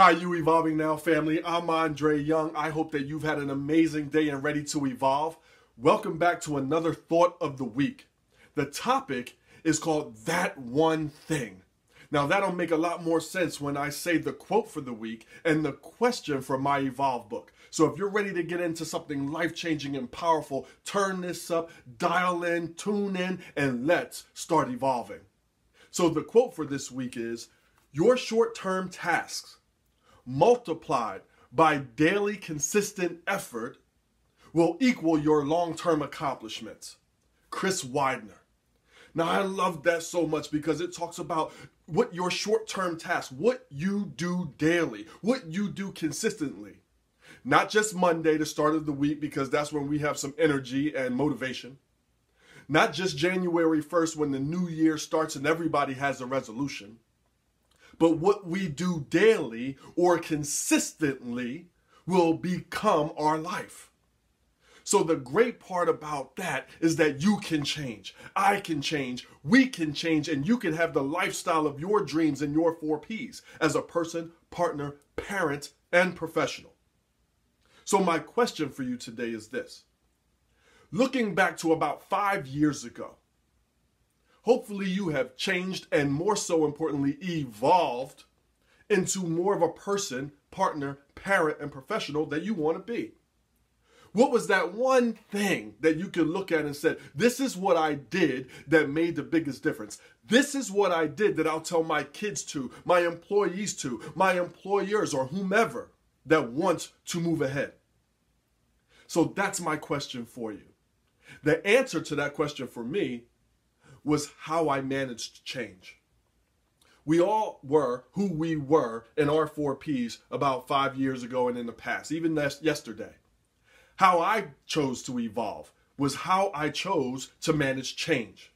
Hi, you Evolving Now family. I'm Andre Young. I hope that you've had an amazing day and ready to evolve. Welcome back to another Thought of the Week. The topic is called That One Thing. Now that'll make a lot more sense when I say the quote for the week and the question from my Evolve book. So if you're ready to get into something life-changing and powerful, turn this up, dial in, tune in, and let's start evolving. So the quote for this week is, your short-term tasks multiplied by daily consistent effort will equal your long-term accomplishments. Chris Widener. Now I love that so much because it talks about what your short-term tasks, what you do daily, what you do consistently. Not just Monday, the start of the week, because that's when we have some energy and motivation. Not just January 1st when the new year starts and everybody has a resolution. But what we do daily or consistently will become our life. So the great part about that is that you can change, I can change, we can change, and you can have the lifestyle of your dreams and your 4 Ps as a person, partner, parent, and professional. So my question for you today is this. Looking back to about 5 years ago, hopefully you have changed and more so importantly evolved into more of a person, partner, parent, and professional that you want to be. What was that one thing that you could look at and said, this is what I did that made the biggest difference? This is what I did that I'll tell my kids to, my employees to, my employers or whomever that wants to move ahead. So that's my question for you. The answer to that question for me was how I managed change. We all were who we were in our 4 Ps about 5 years ago and in the past, even yesterday. How I chose to evolve was how I chose to manage change.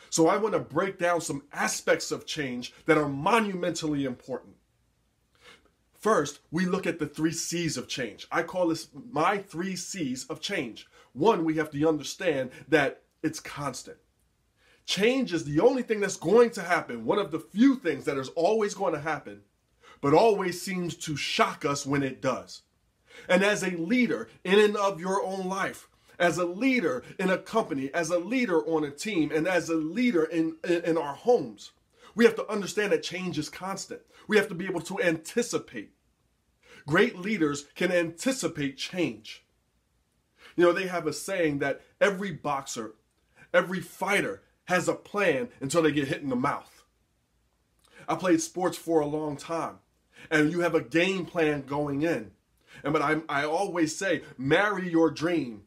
So I want to break down some aspects of change that are monumentally important. First, we look at the 3 C's of change. I call this my 3 C's of change. One, we have to understand that it's constant. Change is the only thing that's going to happen, one of the few things that is always going to happen, but always seems to shock us when it does. And as a leader in and of your own life, as a leader in a company, as a leader on a team, and as a leader in our homes, we have to understand that change is constant. We have to be able to anticipate. Great leaders can anticipate change. You know, they have a saying that every boxer, every fighter has a plan until they get hit in the mouth. I played sports for a long time, and you have a game plan going in. But I always say, marry your dream,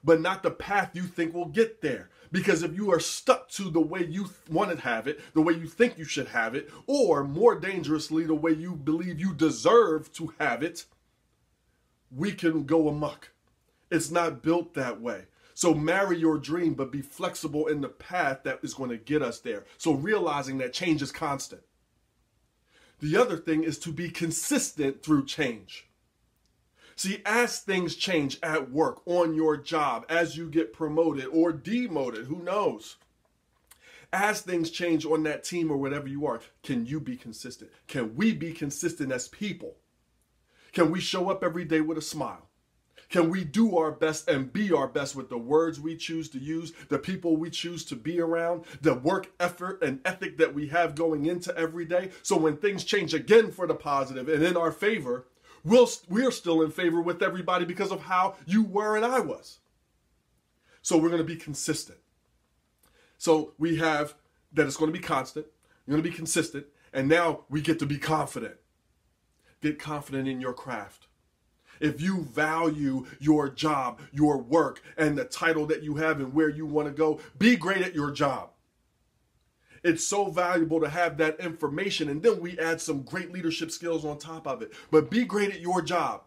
but not the path you think will get there. Because if you are stuck to the way you want to have it, the way you think you should have it, or more dangerously, the way you believe you deserve to have it, we can go amok. It's not built that way. So marry your dream, but be flexible in the path that is going to get us there. So realizing that change is constant. The other thing is to be consistent through change. See, as things change at work, on your job, as you get promoted or demoted, who knows? As things change on that team or whatever you are, can you be consistent? Can we be consistent as people? Can we show up every day with a smile? Can we do our best and be our best with the words we choose to use, the people we choose to be around, the work effort and ethic that we have going into every day? So when things change again for the positive and in our favor, we're still in favor with everybody because of how you were and I was. So we're going to be consistent. So we have that it's going to be constant, you're going to be consistent, and now we get to be confident. Get confident in your craft. If you value your job, your work, and the title that you have and where you want to go, be great at your job. It's so valuable to have that information, and then we add some great leadership skills on top of it. But be great at your job.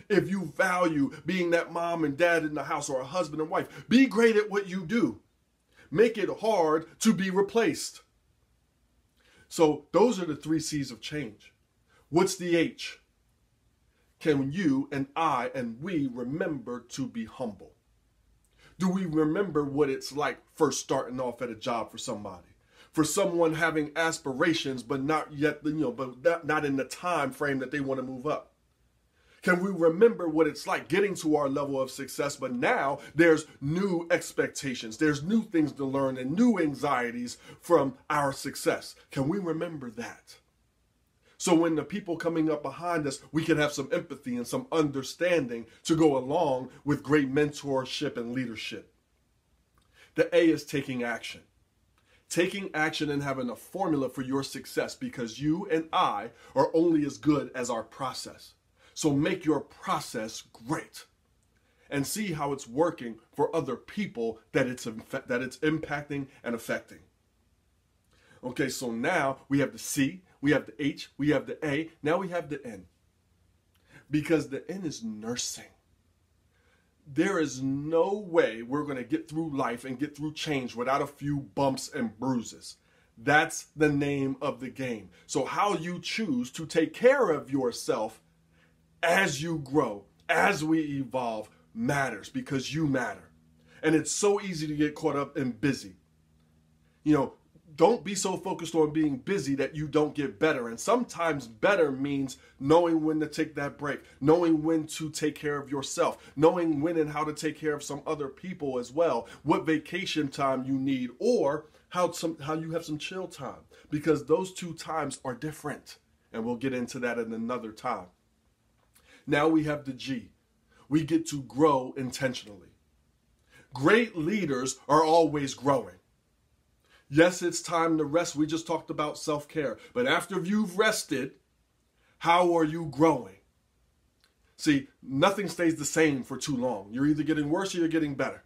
If you value being that mom and dad in the house or a husband and wife, be great at what you do. Make it hard to be replaced. So those are the 3 C's of change. What's the H? Can you and I and we remember to be humble? Do we remember what it's like first starting off at a job for somebody? for someone having aspirations, but not yet, but not in the time frame that they want to move up? Can we remember what it's like getting to our level of success, but now there's new expectations, there's new things to learn and new anxieties from our success? Can we remember that? So when the people coming up behind us, we can have some empathy and some understanding to go along with great mentorship and leadership. The A is taking action. Taking action and having a formula for your success, because you and I are only as good as our process. So make your process great and see how it's working for other people that it's impacting and affecting. Okay, so now we have the C, we have the H, we have the A, now we have the N. Because the N is nursing. There is no way we're going to get through life and get through change without a few bumps and bruises. That's the name of the game. So how you choose to take care of yourself as you grow, as we evolve, matters, because you matter. And it's so easy to get caught up in busy. Don't be so focused on being busy that you don't get better. And sometimes better means knowing when to take that break, knowing when to take care of yourself, knowing when and how to take care of some other people as well, what vacation time you need, or how you have some chill time, because those two times are different. And we'll get into that in another time. Now we have the G. We get to grow intentionally. Great leaders are always growing. Yes, it's time to rest. We just talked about self-care. But after you've rested, how are you growing? See, nothing stays the same for too long. You're either getting worse or you're getting better.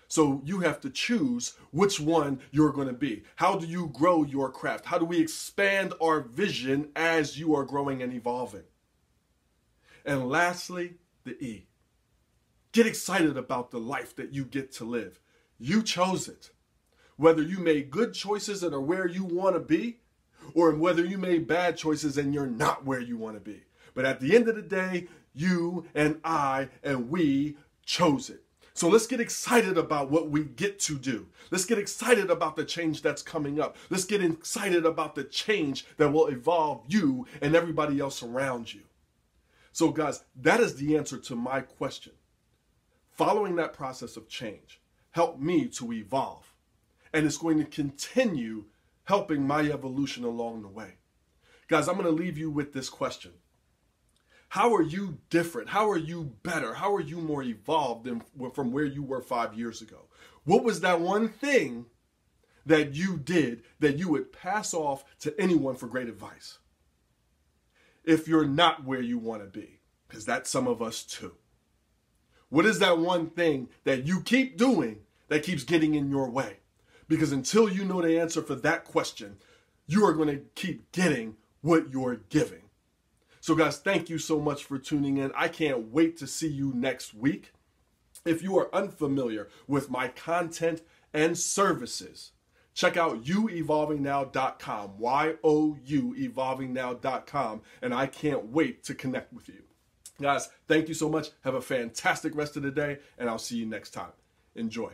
So you have to choose which one you're going to be. How do you grow your craft? How do we expand our vision as you are growing and evolving? And lastly, the E. Get excited about the life that you get to live. You chose it. Whether you made good choices and are where you want to be, or whether you made bad choices and you're not where you want to be. But at the end of the day, you and I and we chose it. So let's get excited about what we get to do. Let's get excited about the change that's coming up. Let's get excited about the change that will evolve you and everybody else around you. So guys, that is the answer to my question. Following that process of change helped me to evolve, and it's going to continue helping my evolution along the way. Guys, I'm going to leave you with this question. How are you different? How are you better? How are you more evolved than from where you were 5 years ago? What was that one thing that you did that you would pass off to anyone for great advice? If you're not where you want to be, because that's some of us too. What is that one thing that you keep doing that keeps getting in your way? Because until you know the answer for that question, you are going to keep getting what you're giving. So guys, thank you so much for tuning in. I can't wait to see you next week. If you are unfamiliar with my content and services, check out youevolvingnow.com, Y-O-U, evolvingnow.com, and I can't wait to connect with you. Guys, thank you so much. Have a fantastic rest of the day, and I'll see you next time. Enjoy.